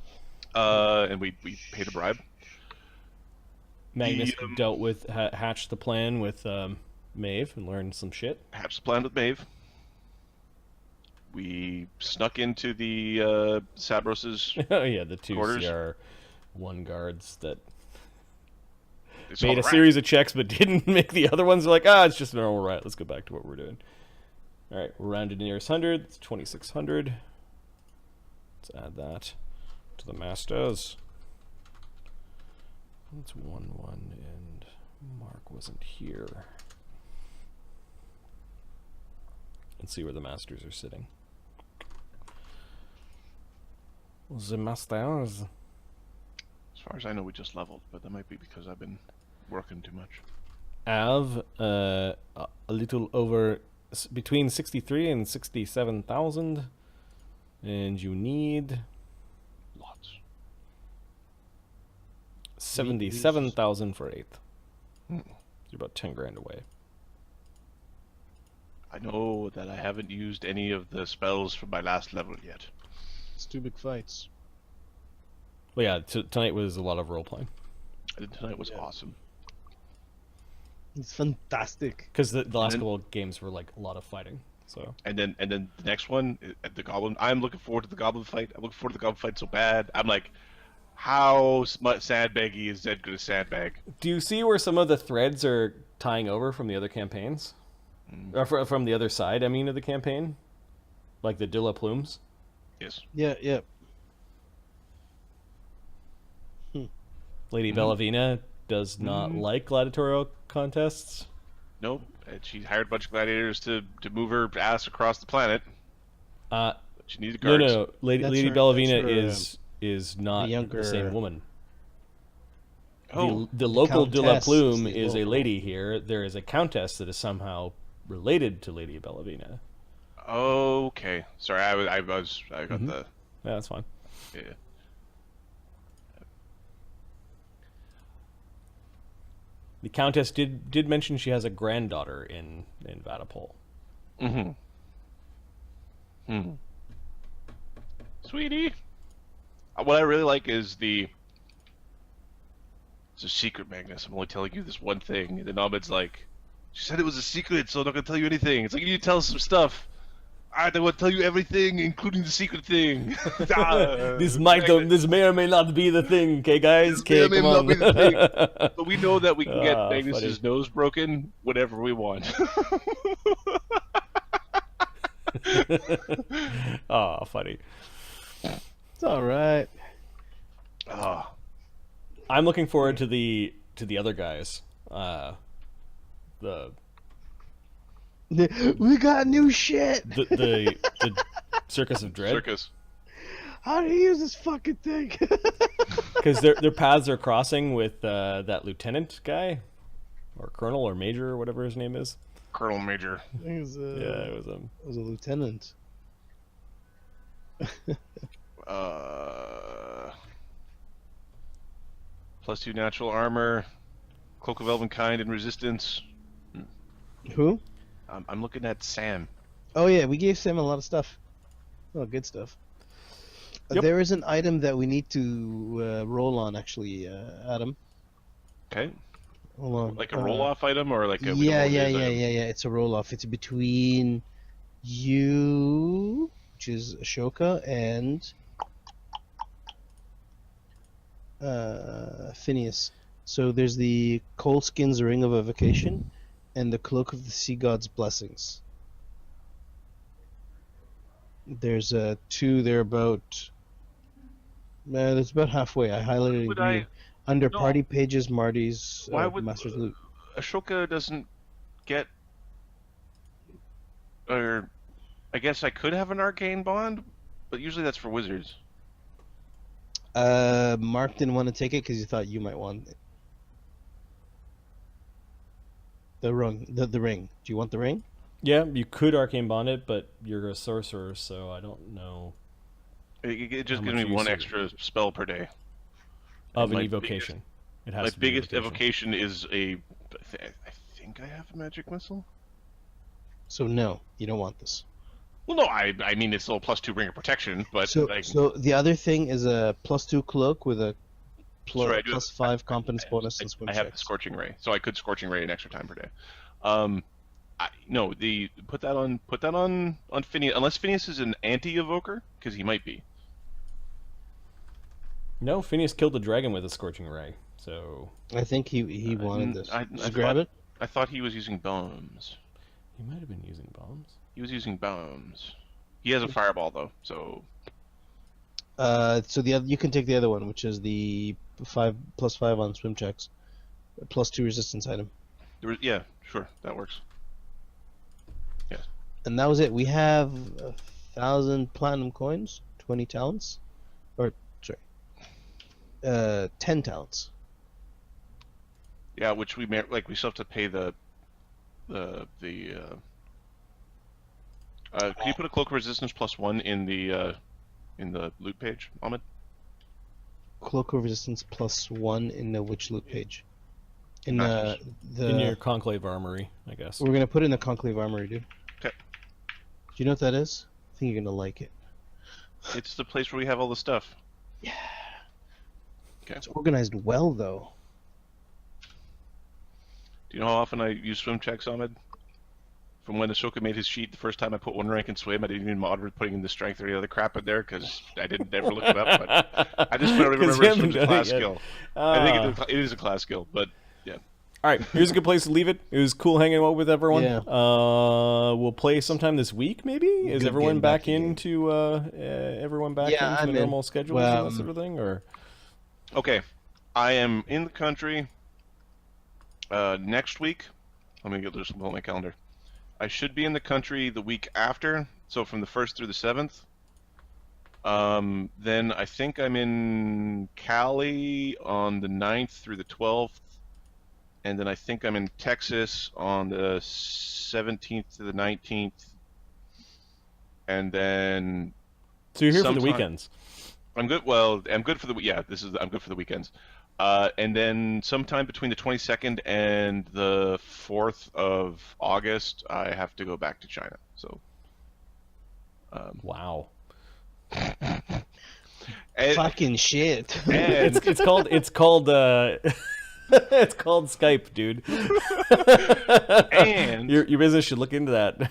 And we paid a bribe. Magnus dealt with hatched the plan with Maeve and learned some shit. Hatched the plan with Maeve. We snuck into the Sabros's oh yeah, the two quarters. CR1 guards that They made a series of checks but didn't make the other ones. They're like, it's just a normal riot. Let's go back to what we're doing. All right, we're rounded to nearest 100. It's 2,600. Let's add that to the masters. It's 1-1, and Mark wasn't here. Let's see where the masters are sitting. The masters. As far as I know, we just leveled, but that might be because I've been working too much. Av, a little over, between 63 and 67,000, and you need Lots. 77,000 for 8th. You're about 10 grand away. I know that I haven't used any of the spells from my last level yet. It's 2 big fights. Well, yeah, tonight was a lot of role playing. And tonight was awesome. It's fantastic. Because the last couple of games were like a lot of fighting. So. And then the next one, the goblin. I'm looking forward to the goblin fight. I'm looking forward to the goblin fight so bad. I'm like, how sandbaggy is Zed gonna sandbag? Do you see where some of the threads are tying over from the other campaigns? Or from the other side, I mean, of the campaign? Like the Dilla Plumes? Yes. Yeah. Lady Bellavina does not like gladiatorial contests. Nope. And she hired a bunch of gladiators to move her ass across the planet. But she needed guards. No. Lady Bellavina is not the same woman. Oh. The local de la Countess Plume is is a local. lady here. There is a countess that is somehow related to Lady Bellavina. Okay. Sorry, I got the. Yeah, that's fine. Yeah. The countess did mention she has a granddaughter in Vatapole. Sweetie. What I really like is it's a secret, Magnus. I'm only telling you this one thing. And then Ahmed's like, she said it was a secret, so I'm not going to tell you anything. It's like, you need to tell us some stuff. I want to tell you everything, including the secret thing. This may or may not be the thing, okay, guys? Okay, May come not on. be the thing. But we know that we can get Ah, Magnus's nose broken whenever we want. Oh, funny. It's alright. Oh. I'm looking forward to the other guys. We got new shit. The Circus of Dread. Circus. How do you use this fucking thing? Because their paths are crossing with that lieutenant guy, or colonel, or major, or whatever his name is. Colonel Major. It was, Yeah, it was a lieutenant. +2 natural armor, cloak of elven kind and resistance. Who? I'm looking at Sam. Oh yeah, we gave Sam a lot of stuff. Oh, good stuff. Yep. There is an item that we need to roll on, actually, Adam. Okay. Hold on. Like a roll-off item, or like a Yeah. It's a roll-off. It's between you, which is Ashoka, and Phineas. So there's the Coalskin's Ring of Evocation and the Cloak of the Sea God's Blessings. There's two. They're about. It's about halfway. I highlighted in green. Under No. party pages, Marty's Why would Master's Loot. Ashoka doesn't get? Or, I guess I could have an arcane bond, but usually that's for wizards. Mark didn't want to take it because he thought you might want it. The ring. The ring. Do you want the ring? Yeah, you could arcane bond it, but you're a sorcerer, so I don't know. It just How gives much me one use extra spell per day. Of an my evocation. It has My to be biggest evocation is I think I have a magic missile. So no, you don't want this. Well, no, I mean it's still a +2 ring of protection, but So, like, so the other thing is a +2 cloak with a Sorry, I do have- +5 competence bonus and swim I have the checks. Scorching Ray, so I could Scorching Ray an extra time per day. No, put that on Phineas, unless Phineas is an anti-evoker, because he might be. No, Phineas killed the dragon with a scorching ray, so I think he wanted this. I Did you grab it? I thought he was using bombs. he might have been using bombs. He was using bombs. He has a fireball though, so So the other, you can take the other one, which is the +5 on swim checks, +2 resistance item, yeah, sure, that works. and that was it. We have 1,000 platinum coins, 20 talents, or sorry, 10 talents. Yeah, which we we still have to pay the can you put a cloak of resistance +1 in the loot page, Ahmed? Cloak of resistance +1 in the which loot page? In Masters. In your conclave armory, I guess. We're gonna put it in the Conclave armory, dude. Okay. Do you know what that is? I think you're gonna like it. It's the place where we have all the stuff. Yeah. Okay. It's organized well, though. Do you know how often I use swim checks, Ahmed? From when Ashoka made his sheet, the first time I put 1 rank in swim, I didn't even bother putting in the strength or any other crap in there because I didn't never look it up. But I just remember you haven't it's a done class it yet. skill. I think it is a class skill, but yeah. All right, here's a good place to leave it. It was cool hanging out with everyone. Yeah. We'll play sometime this week, maybe. Is Good everyone getting back back again. into everyone back Yeah, into I'm the in. normal schedules Well, and that sort of thing, or Okay, I am in the country next week. Let me just pull my calendar. I should be in the country the week after, so from the 1st through the 7th. Then I think I'm in Cali on the 9th through the 12th. And then I think I'm in Texas on the 17th to the 19th. And then so you're here for the sometime- weekends. I'm good. Well, I'm good for the I'm good for the weekends. And then sometime between the 22nd and the 4th of August, I have to go back to China. So, Wow. and, Fucking shit. and It's called it's called Skype, dude. and Your business should look into that.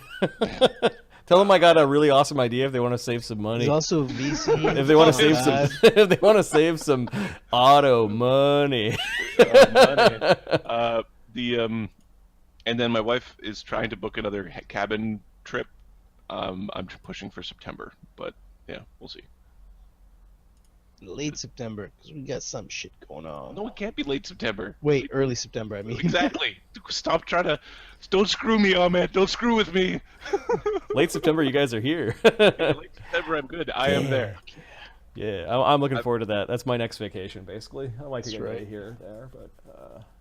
Tell them I got a really awesome idea if they want to save some money. There's also VC. If they want to save some, if they want to save some auto money. and then my wife is trying to book another cabin trip. I'm pushing for September, but yeah, we'll see. Late September, because we got some shit going on. No, it can't be late September. Wait, early September, I mean. Exactly. Stop trying to. Don't screw me, Ahmed. Don't screw with me. Late September, you guys are here. Late September, I'm good. I am there. Yeah, I'm looking forward to that. That's my next vacation, basically. I like to That's get away right. here or there, but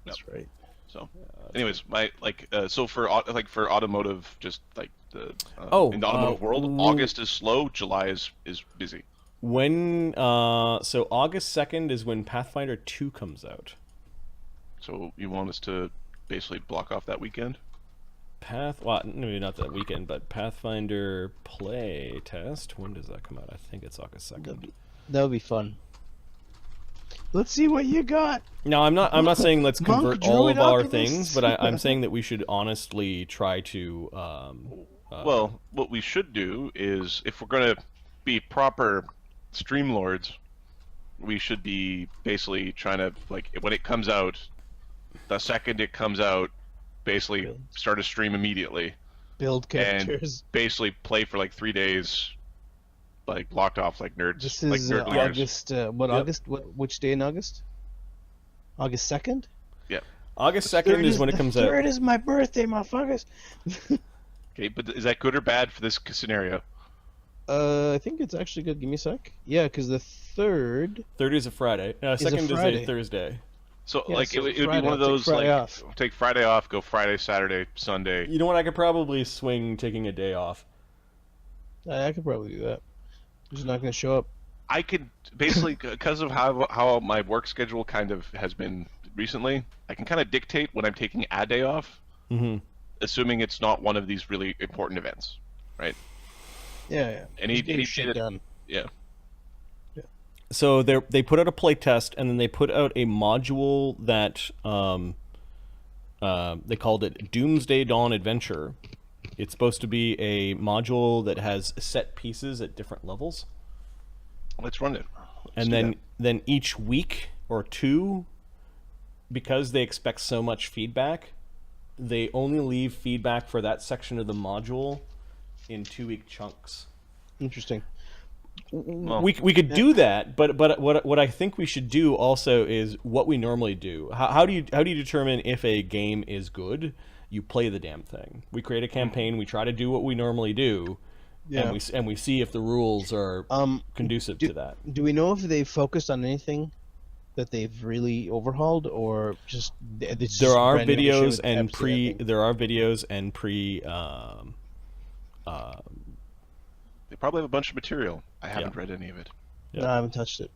That's right. So, anyways, so for automotive, just like the in the automotive world, August is slow, July is busy. When so August 2nd is when Pathfinder 2 comes out. So you want us to basically block off that weekend? Well, maybe not that weekend, but Pathfinder play test. When does that come out? I think it's August 2nd. That would be fun. Let's see what you got. No, I'm not saying let's convert all of our things, but I'm saying that we should honestly try to. Well, what we should do is, if we're going to be proper streamlords, we should be basically trying to, like, when it comes out, the second it comes out, basically start a stream immediately. Build characters. And basically play for like 3 days, like blocked off like nerds. This is like nerd August. August? Which day in August? August 2nd? Yeah. August 2nd is when it comes out. 3rd is my birthday, motherfuckers. Okay, but is that good or bad for this scenario? I think it's actually good. Give me a sec. Yeah, because the 3rd. 3rd is a Friday. 2nd is a Thursday. So, Yeah, like, so it would Friday, be one of those, Friday like, off. take Friday off, go Friday, Saturday, Sunday. You know what? I could probably swing taking a day off. I could probably do that. I'm just not going to show up. I could, basically, because of how my work schedule kind of has been recently, I can kind of dictate when I'm taking a day off, assuming it's not one of these really important events, right? Yeah. Any shit done. Yeah. So they put out a play test, and then they put out a module that they called it Doomsday Dawn Adventure. It's supposed to be a module that has set pieces at different levels. Let's run it. And then each week or two, because they expect so much feedback, they only leave feedback for that section of the module in 2-week chunks. Interesting. Well, We could do that, but what I think we should do also is what we normally do. How do you determine if a game is good? You play the damn thing. We create a campaign. We try to do what we normally do, and we see if the rules are conducive to that. Do we know if they focused on anything that they've really overhauled, or just there are videos and pre. They probably have a bunch of material. I haven't read any of it. No, I haven't touched it.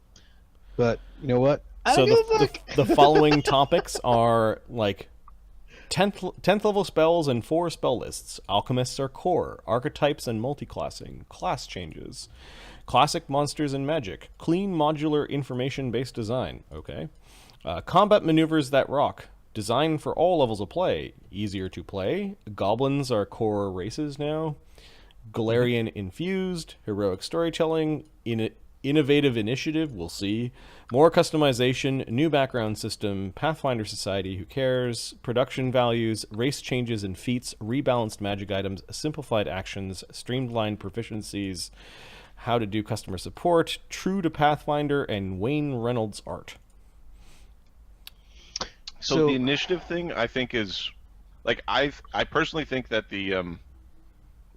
But you know what? So the following topics are like 10th level spells and 4 spell lists. Alchemists are core. Archetypes and multiclassing. Class changes. Classic monsters and magic. Clean modular information-based design. Okay. Combat maneuvers that rock. Design for all levels of play. Easier to play. Goblins are core races now. Galarian infused. Heroic storytelling. Innovative initiative. We'll see. More customization. New background system. Pathfinder Society. Who cares? Production values. Race changes and feats. Rebalanced magic items. Simplified actions. Streamlined proficiencies. How to do customer support. True to Pathfinder and Wayne Reynolds art. So the initiative thing, I think, is like I personally think that the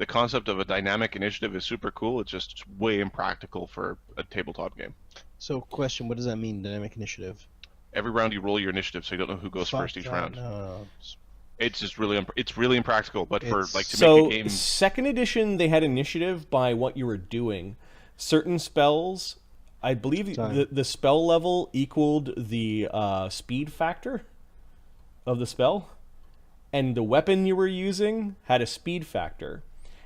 concept of a dynamic initiative is super cool. It's just way impractical for a tabletop game. So, question: what does that mean, dynamic initiative? Every round you roll your initiative, so you don't know who goes first each round. No. It's just really impractical. But for like to so make a game, second edition, they had initiative by what you were doing. Certain spells, I believe, the spell level equaled the speed factor of the spell, and the weapon you were using had a speed factor,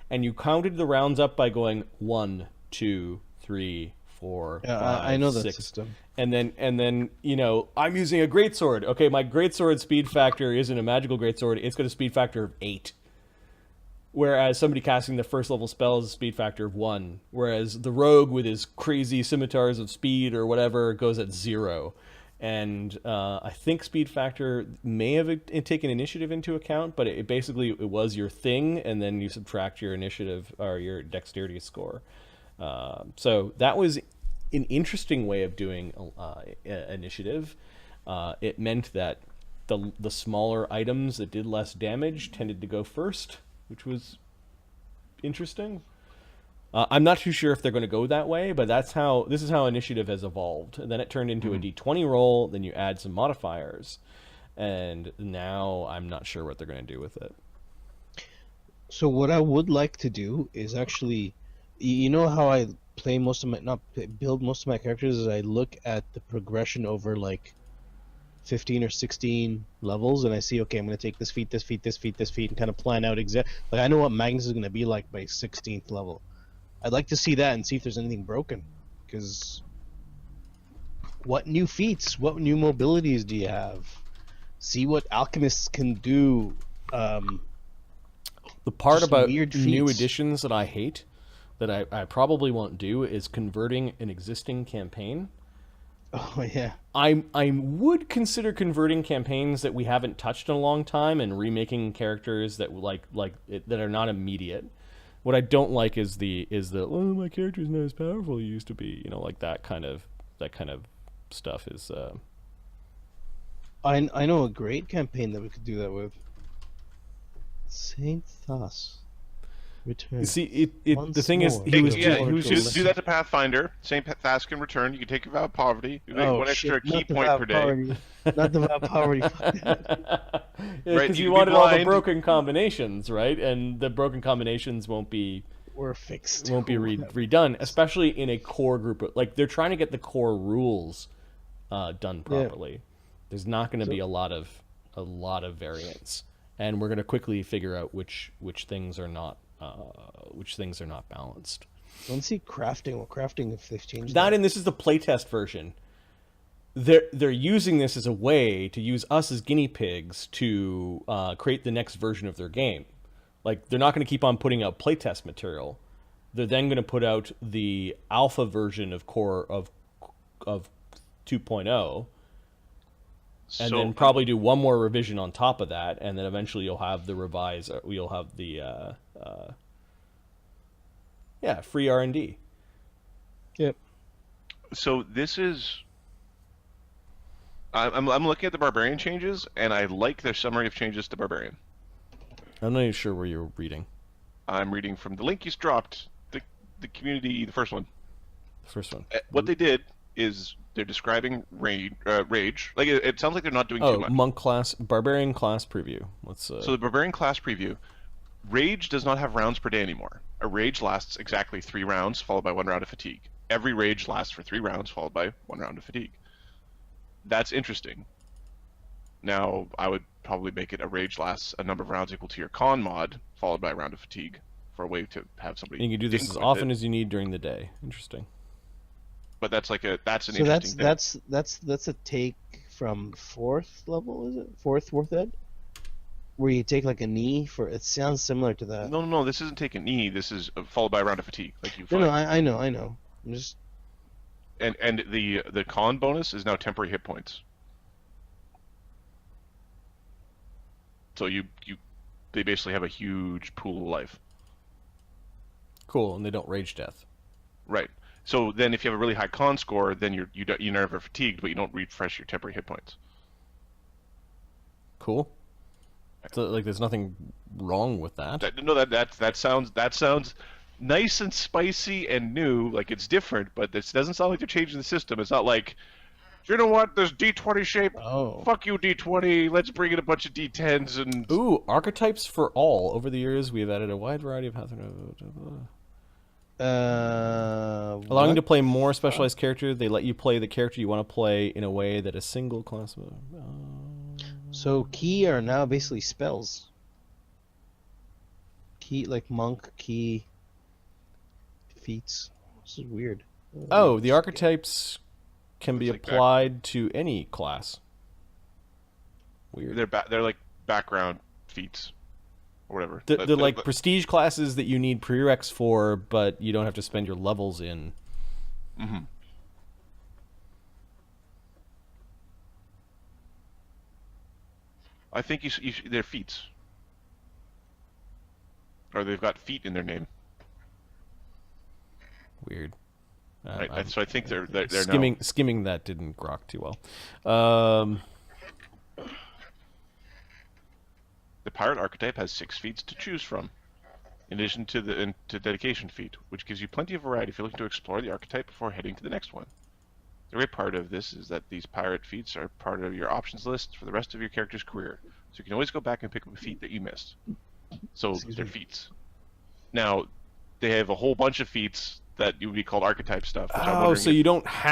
and you counted the rounds up by going 1, 2, 3, 4, 5, I know that 6. system. And then you know, I'm using a greatsword. Okay, my greatsword speed factor isn't a magical greatsword. It's got a speed factor of 8. Whereas somebody casting the first level spell has a speed factor of 1. Whereas the rogue with his crazy scimitars of speed or whatever goes at 0. And I think speed factor may have taken initiative into account, but it basically was your thing, and then you subtract your initiative or your dexterity score. So that was an interesting way of doing initiative. It meant that the smaller items that did less damage tended to go first, which was interesting. I'm not too sure if they're going to go that way, but this is how initiative has evolved. And then it turned into a D20 roll. Then you add some modifiers. and now I'm not sure what they're going to do with it. So what I would like to do is actually, you know how I play most of my, not build most of my characters, is I look at the progression over like 15 or 16 levels, and I see, okay, I'm going to take this feat, this feat, this feat, this feat, and kind of plan out like I know what Magnus is going to be like by 16th level. I'd like to see that and see if there's anything broken, because what new feats, what new mobilities do you have? See what alchemists can do. The part Just about weird new feats. additions that I hate, that I probably won't do, is converting an existing campaign. Oh yeah. I would consider converting campaigns that we haven't touched in a long time and remaking characters that that are not immediate. What I don't like is the oh, my character's not as powerful as he used to be. You know, like that kind of stuff is. I know a great campaign that we could do that with. Saint Thas. Return. You see, Once the thing is, more. he was Yeah, Or you to should do that to Pathfinder. St. Thas can return. You can take your vow of poverty. You make Oh, one extra shit, key not the point vow per of day. poverty. Not the vow of poverty. because Right, you you could be wanted all the blind. broken combinations, right? And the broken combinations won't be We're fixed. redone, especially in a core group. Like they're trying to get the core rules done properly. There's not going to be a lot of variance, and we're going to quickly figure out which things are not balanced. I want to see crafting. Well, crafting, if they've changed That, and this is the playtest version. They're using this as a way to use us as guinea pigs to create the next version of their game. Like, they're not going to keep on putting out playtest material. They're then going to put out the alpha version of core of 2.0, and So, then probably do one more revision on top of that, and then eventually you'll have the revise. You'll have the free R&D. Yep. So this is. I'm looking at the barbarian changes, and I like their summary of changes to barbarian. I'm not even sure where you're reading. I'm reading from the link you dropped, the community, the first one. The first one. What they did is they're describing rage. Like it sounds like they're not doing too much. Monk class, barbarian class preview. Let's. So the barbarian class preview. Rage does not have rounds per day anymore. A rage lasts exactly 3 rounds, followed by 1 round of fatigue. Every rage lasts for 3 rounds, followed by 1 round of fatigue. That's interesting. Now, I would probably make it a rage lasts a number of rounds equal to your con mod, followed by a round of fatigue, for a way to have somebody. You can do this dink as with often it. as you need during the day. Interesting. But that's an So interesting thing. that's a take from 4th level, is it? Fourth ed? Where you take like a knee for. It sounds similar to that. No. This isn't take a knee. This is followed by a round of fatigue. Like you. No, I know. I'm just. And the con bonus is now temporary hit points. So they basically have a huge pool of life. Cool, and they don't rage death. Right. So then, if you have a really high con score, then you're never fatigued, but you don't refresh your temporary hit points. Cool. So, like, there's nothing wrong with that. That sounds nice and spicy and new, like it's different, but this doesn't sound like they're changing the system. It's not like, you know what, there's D20 shape. Oh. Fuck you, D20. Let's bring in a bunch of D10s and. Ooh, archetypes for all. Over the years, we have added a wide variety of allowing you to play more specialized characters. They let you play the character you want to play in a way that a single class. So key are now basically spells. Key, like monk, key, feats. This is weird. Oh, the archetypes can be Looks like applied to any class. Weird. They're like background feats, or whatever. They're like prestige classes that you need prereqs for, but you don't have to spend your levels in. Mm-hmm. I think they're feats, or they've got feet in their name. Weird. Right. So I think they're skimming that didn't grok too well. The pirate archetype has 6 feats to choose from, in addition to the dedication feat, which gives you plenty of variety if you're looking to explore the archetype before heading to the next one. The great part of this is that these pirate feats are part of your options list for the rest of your character's career. So you can always go back and pick up a feat that you missed. So they're feats. Now, they have a whole bunch of feats that would be called archetype stuff. Which I'm Oh, wondering so if you don't have